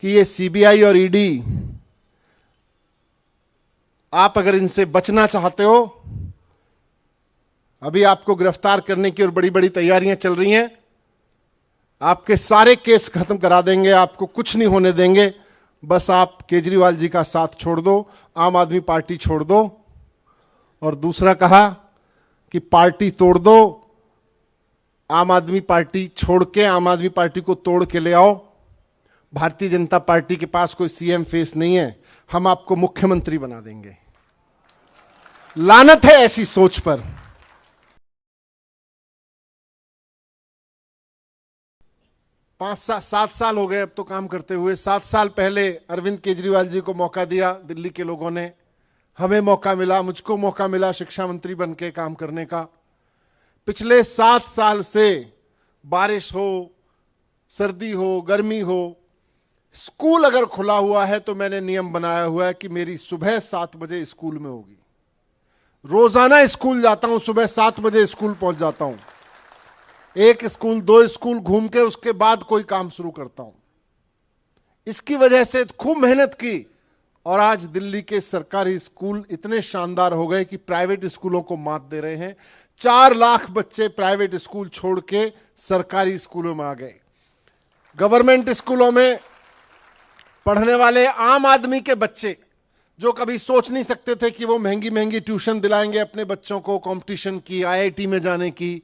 कि ये सीबीआई और ईडी, आप अगर इनसे बचना चाहते हो, अभी आपको गिरफ्तार करने की और बड़ी बड़ी तैयारियां चल रही हैं, आपके सारे केस खत्म करा देंगे, आपको कुछ नहीं होने देंगे। बस आप केजरीवाल जी का साथ छोड़ दो, आम आदमी पार्टी छोड़ दो। और दूसरा कहा कि पार्टी तोड़ दो, आम आदमी पार्टी छोड़ के आम आदमी पार्टी को तोड़ के ले आओ। भारतीय जनता पार्टी के पास कोई सीएम फेस नहीं है, हम आपको मुख्यमंत्री बना देंगे। लानत है ऐसी सोच पर। पांच सात साल हो गए अब तो काम करते हुए। 7 साल पहले अरविंद केजरीवाल जी को मौका दिया दिल्ली के लोगों ने, हमें मौका मिला, मुझको मौका मिला शिक्षा मंत्री बन के काम करने का। पिछले 7 साल से बारिश हो, सर्दी हो, गर्मी हो, स्कूल अगर खुला हुआ है तो मैंने नियम बनाया हुआ है कि मेरी सुबह 7 बजे स्कूल में होगी। रोजाना स्कूल जाता हूं, सुबह 7 बजे स्कूल पहुंच जाता हूं। 1 स्कूल 2 स्कूल घूम के उसके बाद कोई काम शुरू करता हूं। इसकी वजह से खूब मेहनत की और आज दिल्ली के सरकारी स्कूल इतने शानदार हो गए कि प्राइवेट स्कूलों को मात दे रहे हैं। 4 लाख बच्चे प्राइवेट स्कूल छोड़ के सरकारी स्कूलों में आ गए। गवर्नमेंट स्कूलों में पढ़ने वाले आम आदमी के बच्चे, जो कभी सोच नहीं सकते थे कि वो महंगी महंगी ट्यूशन दिलाएंगे अपने बच्चों को, कंपटीशन की, आईआईटी में जाने की,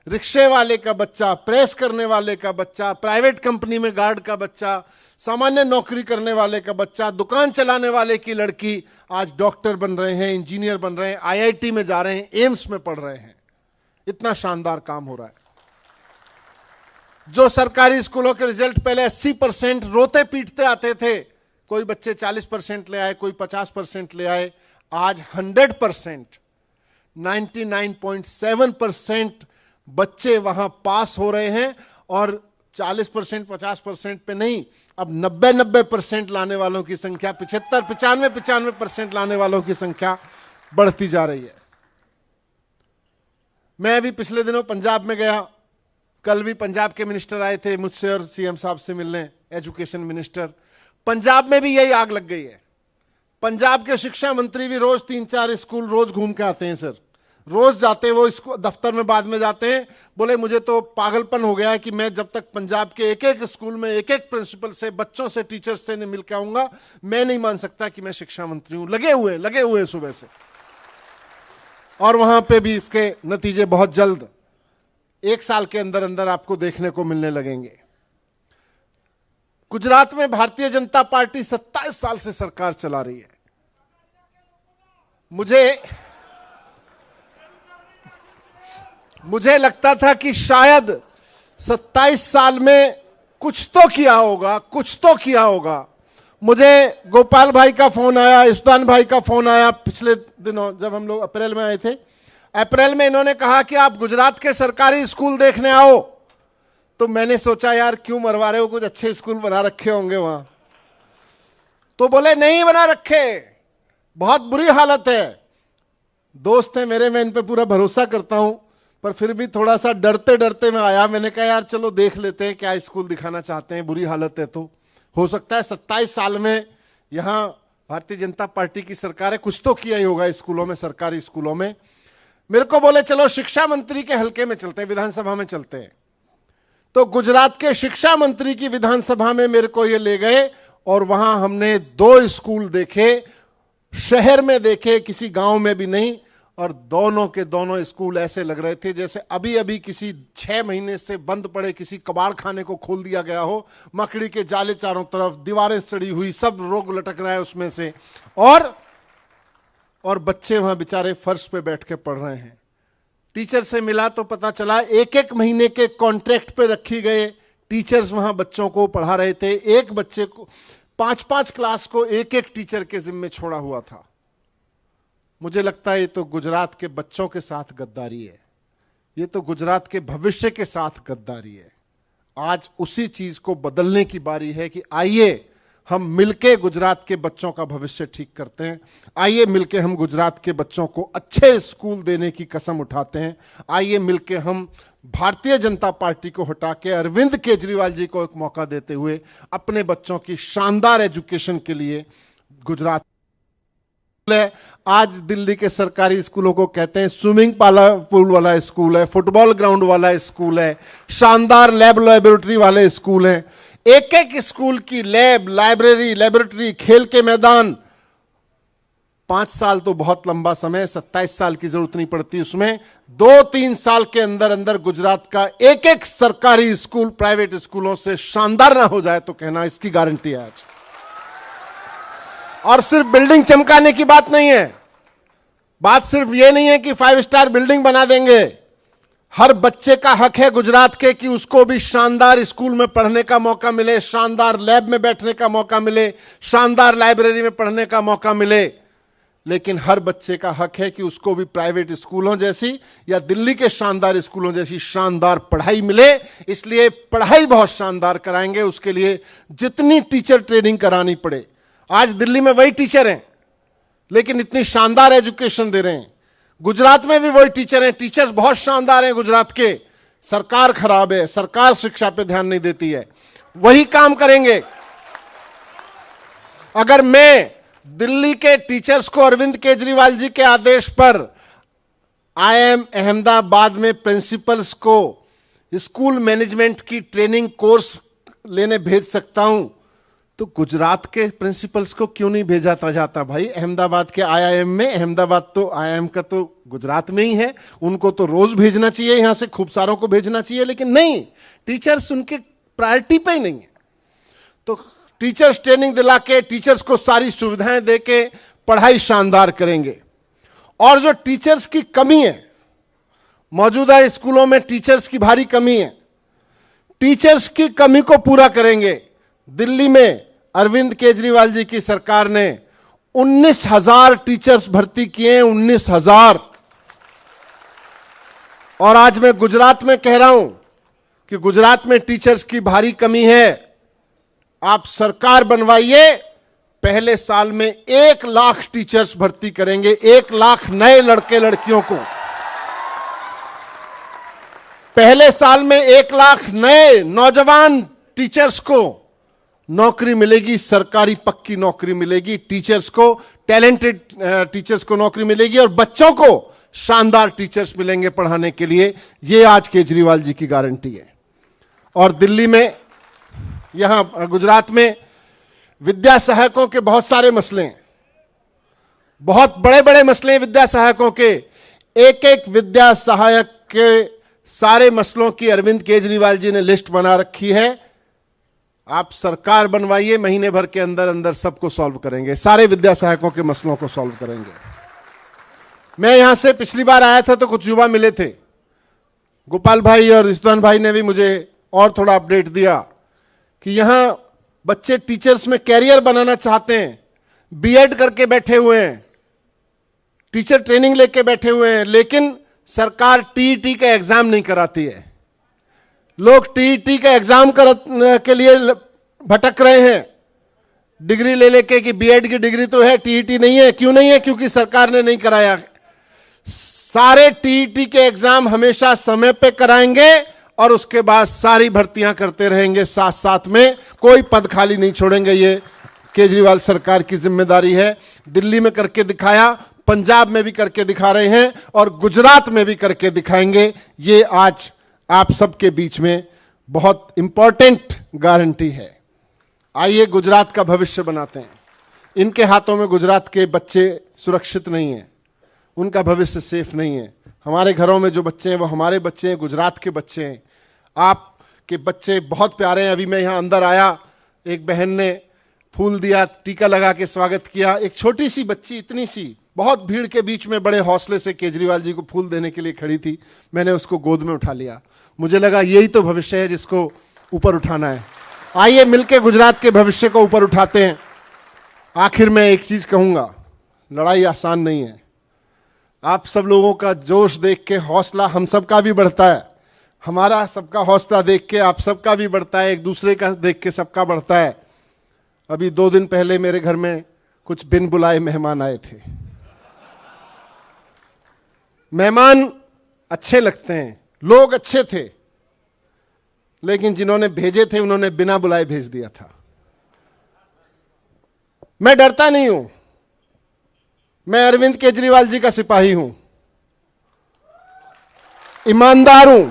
रिक्शे वाले का बच्चा, प्रेस करने वाले का बच्चा, प्राइवेट कंपनी में गार्ड का बच्चा, सामान्य नौकरी करने वाले का बच्चा, दुकान चलाने वाले की लड़की आज डॉक्टर बन रहे हैं, इंजीनियर बन रहे हैं, आईआईटी में जा रहे हैं, एम्स में पढ़ रहे हैं। इतना शानदार काम हो रहा है। जो सरकारी स्कूलों के रिजल्ट पहले 80% रोते पीटते आते थे, कोई बच्चे 40% ले आए, कोई 50% ले आए, आज 100%, 99.7% बच्चे वहां पास हो रहे हैं। और 40% 50% पे नहीं, अब 90% लाने वालों की संख्या, 75 95% लाने वालों की संख्या बढ़ती जा रही है। मैं अभी पिछले दिनों पंजाब में गया, कल भी पंजाब के मिनिस्टर आए थे मुझसे और सीएम साहब से मिलने, एजुकेशन मिनिस्टर। पंजाब में भी यही आग लग गई है। पंजाब के शिक्षा मंत्री भी रोज 3-4 स्कूल रोज घूम के आते हैं सर, रोज जाते हैं वो इसको दफ्तर में, बाद में जाते हैं। बोले मुझे तो पागलपन हो गया है कि मैं जब तक पंजाब के एक एक स्कूल में एक एक प्रिंसिपल से, बच्चों से, टीचर्स से नहीं मिल के आऊंगा, मैं नहीं मान सकता कि मैं शिक्षा मंत्री हूं। लगे हुए सुबह से। और वहां पे भी इसके नतीजे बहुत जल्द 1 साल के अंदर अंदर आपको देखने को मिलने लगेंगे। गुजरात में भारतीय जनता पार्टी 27 साल से सरकार चला रही है। मुझे लगता था कि शायद 27 साल में कुछ तो किया होगा। मुझे गोपाल भाई का फोन आया, इस्तान भाई का फोन आया पिछले दिनों, जब हम लोग अप्रैल में आए थे। अप्रैल में इन्होंने कहा कि आप गुजरात के सरकारी स्कूल देखने आओ। तो मैंने सोचा यार क्यों मरवा रहे हो, कुछ अच्छे स्कूल बना रखे होंगे वहां। तो बोले नहीं बना रखे, बहुत बुरी हालत है। दोस्त है मेरे, मैं इन पे पूरा भरोसा करता हूं, पर फिर भी थोड़ा सा डरते डरते मैं आया। मैंने कहा यार चलो देख लेते हैं क्या स्कूल दिखाना चाहते हैं, बुरी हालत है तो हो सकता है 27 साल में यहां भारतीय जनता पार्टी की सरकार है, कुछ तो किया ही होगा स्कूलों में, सरकारी स्कूलों में। मेरे को बोले चलो शिक्षा मंत्री के हलके में चलते हैं, विधानसभा में चलते हैं। तो गुजरात के शिक्षा मंत्री की विधानसभा में मेरे को ये ले गए और वहां हमने 2 स्कूल देखे, शहर में देखे, किसी गांव में भी नहीं। और दोनों के दोनों स्कूल ऐसे लग रहे थे जैसे अभी अभी किसी 6 महीने से बंद पड़े किसी कबाड़ खाने को खोल दिया गया हो। मकड़ी के जाले चारों तरफ, दीवारें सड़ी हुई, सब रोग लटक रहा है उसमें से। और बच्चे वहां बेचारे फर्श पे बैठ के पढ़ रहे हैं। टीचर से मिला तो पता चला 1-1 महीने के कॉन्ट्रैक्ट पे रखी गए टीचर्स वहां बच्चों को पढ़ा रहे थे। एक बच्चे को 5-5 क्लास को एक टीचर के जिम्मे छोड़ा हुआ था। मुझे लगता है ये तो गुजरात के बच्चों के साथ गद्दारी है, ये तो गुजरात के भविष्य के साथ गद्दारी है। आज उसी चीज को बदलने की बारी है कि आइए हम मिलके गुजरात के बच्चों का भविष्य ठीक करते हैं। आइए मिलके हम गुजरात के बच्चों को अच्छे स्कूल देने की कसम उठाते हैं। आइए मिलके हम भारतीय जनता पार्टी को हटा के अरविंद केजरीवाल जी को एक मौका देते हुए अपने बच्चों की शानदार एजुकेशन के लिए गुजरात। आज दिल्ली के सरकारी स्कूलों को कहते हैं स्विमिंग पूल वाला स्कूल है, फुटबॉल ग्राउंड वाला स्कूल है, शानदार लैब लेबोरेटरी वाले स्कूल हैं। एक एक स्कूल की लैब, लाइब्रेरी, लेबोरेटरी, खेल के मैदान। 5 साल तो बहुत लंबा समय, 27 साल की जरूरत नहीं पड़ती उसमें। 2-3 साल के अंदर अंदर गुजरात का एक एक सरकारी स्कूल प्राइवेट स्कूलों से शानदार ना हो जाए तो कहना इसकी गारंटी है आज। और सिर्फ बिल्डिंग चमकाने की बात नहीं है, बात सिर्फ यह नहीं है कि 5 स्टार बिल्डिंग बना देंगे। हर बच्चे का हक है गुजरात के कि उसको भी शानदार स्कूल में पढ़ने का मौका मिले, शानदार लैब में बैठने का मौका मिले, शानदार लाइब्रेरी में पढ़ने का मौका मिले। लेकिन हर बच्चे का हक है कि उसको भी प्राइवेट स्कूलों जैसी या दिल्ली के शानदार स्कूलों जैसी शानदार पढ़ाई मिले। इसलिए पढ़ाई बहुत शानदार कराएंगे, उसके लिए जितनी टीचर ट्रेनिंग करानी पड़े। आज दिल्ली में वही टीचर हैं लेकिन इतनी शानदार एजुकेशन दे रहे हैं। गुजरात में भी वही टीचर हैं, टीचर्स बहुत शानदार हैं गुजरात के। सरकार खराब है, सरकार शिक्षा पे ध्यान नहीं देती है। वही काम करेंगे। अगर मैं दिल्ली के टीचर्स को अरविंद केजरीवाल जी के आदेश पर IIM अहमदाबाद में प्रिंसिपल्स को स्कूल मैनेजमेंट की ट्रेनिंग कोर्स लेने भेज सकता हूं तो गुजरात के प्रिंसिपल्स को क्यों नहीं भेजा जाता भाई अहमदाबाद के IIM में? अहमदाबाद तो IIM का तो गुजरात में ही है, उनको तो रोज भेजना चाहिए, यहां से खूब सारों को भेजना चाहिए। लेकिन नहीं, टीचर्स उनके प्रायोरिटी पे ही नहीं है। तो टीचर्स ट्रेनिंग दिला के, टीचर्स को सारी सुविधाएं दे के पढ़ाई शानदार करेंगे। और जो टीचर्स की कमी है, मौजूदा स्कूलों में टीचर्स की भारी कमी है, टीचर्स की कमी को पूरा करेंगे। दिल्ली में अरविंद केजरीवाल जी की सरकार ने 19,000 टीचर्स भर्ती किए हैं, 19,000। और आज मैं गुजरात में कह रहा हूं कि गुजरात में टीचर्स की भारी कमी है। आप सरकार बनवाइए, पहले साल में 1 लाख टीचर्स भर्ती करेंगे, 1 लाख नए लड़के लड़कियों को। पहले साल में 1 लाख नए नौजवान टीचर्स को नौकरी मिलेगी, सरकारी पक्की नौकरी मिलेगी। टीचर्स को, टैलेंटेड टीचर्स को नौकरी मिलेगी और बच्चों को शानदार टीचर्स मिलेंगे पढ़ाने के लिए। यह आज केजरीवाल जी की गारंटी है। और दिल्ली में, यहां गुजरात में विद्या सहायकों के बहुत सारे मसले हैं, बहुत बड़े बड़े मसले हैं विद्या सहायकों के। एक एक विद्या सहायक के सारे मसलों की अरविंद केजरीवाल जी ने लिस्ट बना रखी है। आप सरकार बनवाइए, महीने भर के अंदर अंदर सबको सॉल्व करेंगे, सारे विद्या सहायकों के मसलों को सॉल्व करेंगे। मैं यहां से पिछली बार आया था तो कुछ युवा मिले थे, गोपाल भाई और रिजवान भाई ने भी मुझे और थोड़ा अपडेट दिया कि यहां बच्चे टीचर्स में कैरियर बनाना चाहते हैं, बीएड करके बैठे हुए हैं, टीचर ट्रेनिंग लेके बैठे हुए हैं, लेकिन सरकार टीईटी का एग्जाम नहीं कराती है। लोग टीईटी का एग्जाम के लिए भटक रहे हैं, डिग्री ले लेके कि बीएड की डिग्री तो है, टीईटी नहीं है। क्यों नहीं है? क्योंकि सरकार ने नहीं कराया। सारे टीईटी के एग्जाम हमेशा समय पे कराएंगे और उसके बाद सारी भर्तियां करते रहेंगे साथ साथ में, कोई पद खाली नहीं छोड़ेंगे। ये केजरीवाल सरकार की जिम्मेदारी है। दिल्ली में करके दिखाया, पंजाब में भी करके दिखा रहे हैं और गुजरात में भी करके दिखाएंगे। ये आज आप सबके बीच में बहुत इंपॉर्टेंट गारंटी है। आइए गुजरात का भविष्य बनाते हैं। इनके हाथों में गुजरात के बच्चे सुरक्षित नहीं हैं, उनका भविष्य सेफ नहीं है। हमारे घरों में जो बच्चे हैं वो हमारे बच्चे हैं, गुजरात के बच्चे हैं। आपके बच्चे बहुत प्यारे हैं। अभी मैं यहाँ अंदर आया, एक बहन ने फूल दिया, टीका लगा के स्वागत किया। एक छोटी सी बच्ची, इतनी सी, बहुत भीड़ के बीच में बड़े हौसले से केजरीवाल जी को फूल देने के लिए खड़ी थी। मैंने उसको गोद में उठा लिया। मुझे लगा यही तो भविष्य है जिसको ऊपर उठाना है। आइए मिलकर गुजरात के भविष्य को ऊपर उठाते हैं। आखिर में एक चीज कहूंगा, लड़ाई आसान नहीं है। आप सब लोगों का जोश देख के हौसला हम सबका भी बढ़ता है, हमारा सबका हौसला देख के आप सबका भी बढ़ता है, एक दूसरे का देख के सबका बढ़ता है। अभी 2 दिन पहले मेरे घर में कुछ बिन बुलाए मेहमान आए थे। मेहमान अच्छे लगते हैं, लोग अच्छे थे, लेकिन जिन्होंने भेजे थे उन्होंने बिना बुलाए भेज दिया था। मैं डरता नहीं हूं, मैं अरविंद केजरीवाल जी का सिपाही हूं, ईमानदार हूं।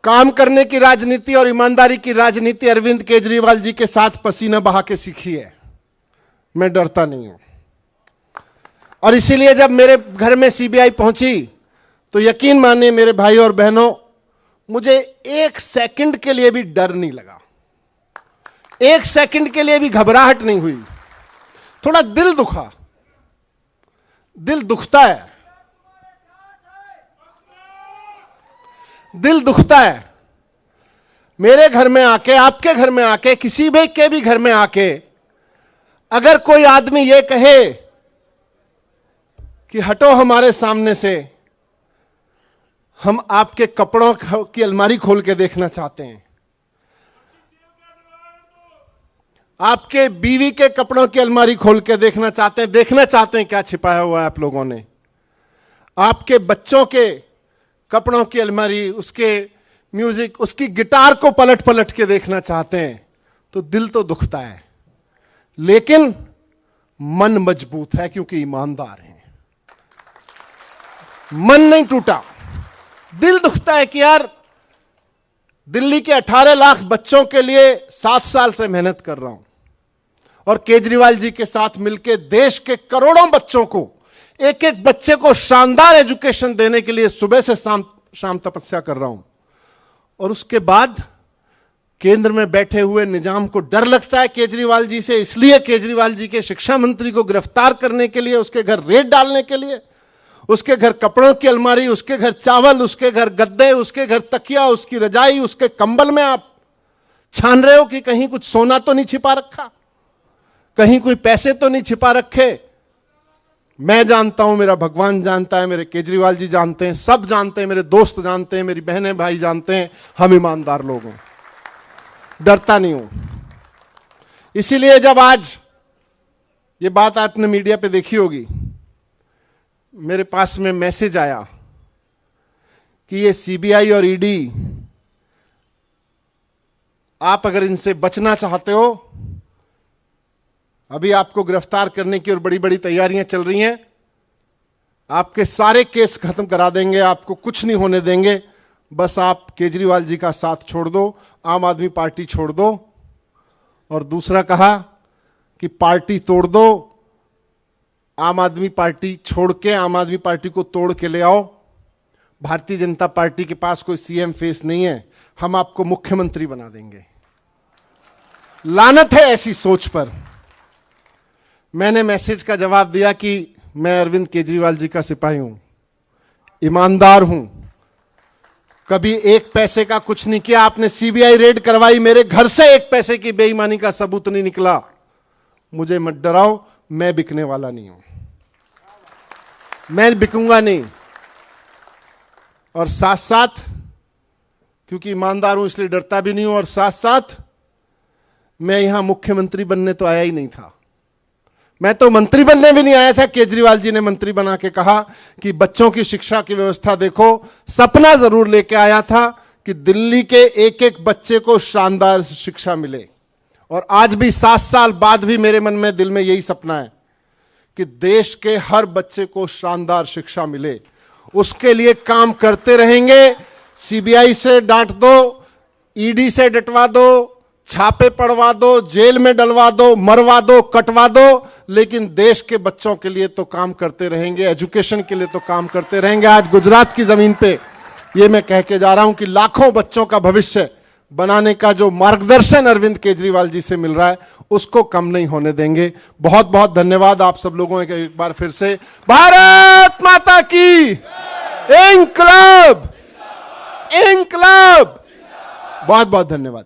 काम करने की राजनीति और ईमानदारी की राजनीति अरविंद केजरीवाल जी के साथ पसीना बहा के सीखी है। मैं डरता नहीं हूं। और इसीलिए जब मेरे घर में सीबीआई पहुंची तो यकीन मानिए मेरे भाई और बहनों, मुझे 1 सेकंड के लिए भी डर नहीं लगा, 1 सेकंड के लिए भी घबराहट नहीं हुई। थोड़ा दिल दुखा, दिल दुखता है, दिल दुखता है। मेरे घर में आके, आपके घर में आके, किसी भी के भी घर में आके अगर कोई आदमी ये कहे कि हटो हमारे सामने से, हम आपके कपड़ों की अलमारी खोल के देखना चाहते हैं, आपके बीवी के कपड़ों की अलमारी खोल के देखना चाहते हैं क्या छिपाया हुआ है आप लोगों ने, आपके बच्चों के कपड़ों की अलमारी, उसके म्यूजिक, उसकी गिटार को पलट पलट के देखना चाहते हैं, तो दिल तो दुखता है, लेकिन मन मजबूत है क्योंकि ईमानदार हैं। मन नहीं टूटा। दिल दुखता है कि यार दिल्ली के 18 लाख बच्चों के लिए 7 साल से मेहनत कर रहा हूं और केजरीवाल जी के साथ मिलकर देश के करोड़ों बच्चों को, एक एक बच्चे को शानदार एजुकेशन देने के लिए सुबह से शाम तपस्या कर रहा हूं। और उसके बाद केंद्र में बैठे हुए निजाम को डर लगता है केजरीवाल जी से, इसलिए केजरीवाल जी के शिक्षा मंत्री को गिरफ्तार करने के लिए, उसके घर रेड डालने के लिए, उसके घर कपड़ों की अलमारी, उसके घर चावल, उसके घर गद्दे, उसके घर तकिया, उसकी रजाई, उसके कंबल में आप छान रहे हो कि कहीं कुछ सोना तो नहीं छिपा रखा, कहीं कोई पैसे तो नहीं छिपा रखे। मैं जानता हूं, मेरा भगवान जानता है, मेरे केजरीवाल जी जानते हैं, सब जानते हैं, मेरे दोस्त जानते हैं, मेरी बहनें भाई जानते हैं, हम ईमानदार लोग हैं, डरता नहीं हूं। इसीलिए जब आज ये बात आपने मीडिया पे देखी होगी, मेरे पास में मैसेज आया कि ये सीबीआई और ईडी, आप अगर इनसे बचना चाहते हो, अभी आपको गिरफ्तार करने की और बड़ी बड़ी तैयारियां चल रही हैं, आपके सारे केस खत्म करा देंगे, आपको कुछ नहीं होने देंगे, बस आप केजरीवाल जी का साथ छोड़ दो, आम आदमी पार्टी छोड़ दो। और दूसरा कहा कि पार्टी तोड़ दो, आम आदमी पार्टी छोड़ के आम आदमी पार्टी को तोड़ के ले आओ। भारतीय जनता पार्टी के पास कोई सीएम फेस नहीं है, हम आपको मुख्यमंत्री बना देंगे। लानत है ऐसी सोच पर। मैंने मैसेज का जवाब दिया कि मैं अरविंद केजरीवाल जी का सिपाही हूं, ईमानदार हूं, कभी 1 पैसे का कुछ नहीं किया। आपने सीबीआई रेड करवाई, मेरे घर से 1 पैसे की बेईमानी का सबूत नहीं निकला। मुझे मत डराओ, मैं बिकने वाला नहीं हूं, मैं बिकूंगा नहीं। और साथ साथ क्योंकि ईमानदार हूं इसलिए डरता भी नहीं हूं, और साथ साथ मैं यहां मुख्यमंत्री बनने तो आया ही नहीं था, मैं तो मंत्री बनने भी नहीं आया था। केजरीवाल जी ने मंत्री बना के कहा कि बच्चों की शिक्षा की व्यवस्था देखो, सपना जरूर लेके आया था कि दिल्ली के एक एक बच्चे को शानदार शिक्षा मिले। और आज भी 7 साल बाद भी मेरे मन में, दिल में यही सपना है कि देश के हर बच्चे को शानदार शिक्षा मिले। उसके लिए काम करते रहेंगे। सीबीआई से डांट दो, ईडी से डटवा दो, छापे पड़वा दो, जेल में डलवा दो, मरवा दो, कटवा दो, लेकिन देश के बच्चों के लिए तो काम करते रहेंगे, एजुकेशन के लिए तो काम करते रहेंगे। आज गुजरात की जमीन पे ये मैं कह के जा रहा हूं कि लाखों बच्चों का भविष्य बनाने का जो मार्गदर्शन अरविंद केजरीवाल जी से मिल रहा है, उसको कम नहीं होने देंगे। बहुत बहुत धन्यवाद आप सब लोगों का एक बार फिर से। भारत माता की इंकलाब, इंकलाब। बहुत बहुत धन्यवाद।